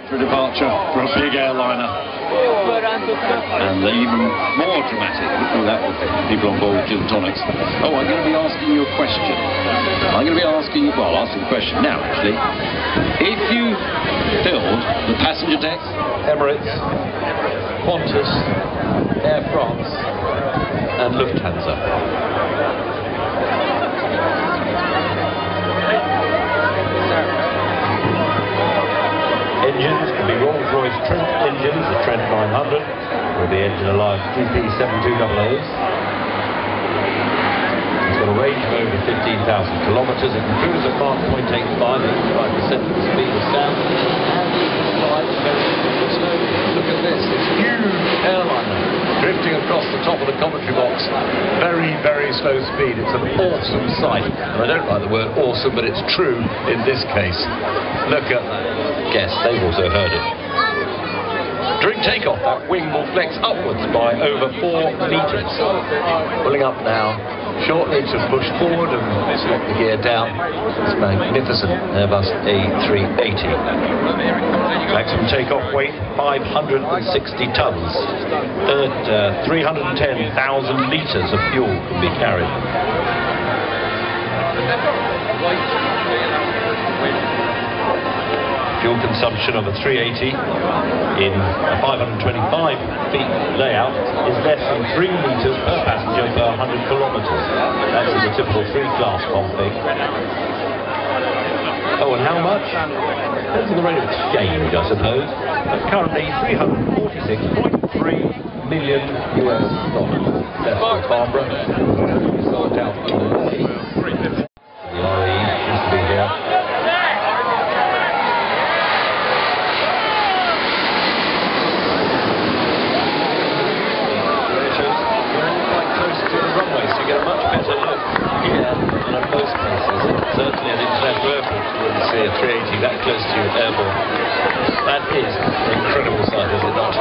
for a departure for a big airliner. And even more dramatic. Look who that would be. People on board with gin and tonics. Oh, I'm going to be asking you a question. I'm going to be asking you, well, I'll ask you the question now, actually. If you filled the passenger deck, Emirates, Qantas, Air France, and Lufthansa. Engines can be Rolls-Royce Trent engines, the Trent 900, with the engine alive GP7200s. It's got a range of over 15,000 kilometres. It can cruise at Mach 0.85, 85% of the speed of sound, and it can fly very slowly. Look at this huge airliner drifting across the top of the commentary box. Very, very slow speed. It's an awesome sight. And I don't like the word awesome, but it's true in this case. Look at that. Guess they've also heard it. During takeoff, that wing will flex upwards by over 4 metres. Pulling up now. Shortly to push forward and slot the gear down. It's magnificent Airbus A380. Maximum takeoff weight 560 tons. 310,000 litres of fuel can be carried. Fuel consumption of a 380 in a 525 feet layout is less than 3 litres per passenger per 100 kilometres. That's in the typical 3-class config. Oh, and how much? Depends on the rate of exchange, I suppose. But currently $346.3 million US. That's for Farnborough. Sort out the RE used to be here. Get a much better look here than at most places. Certainly at international airports you wouldn't see a 380 that close to you airborne. That is an incredible sight, is it not?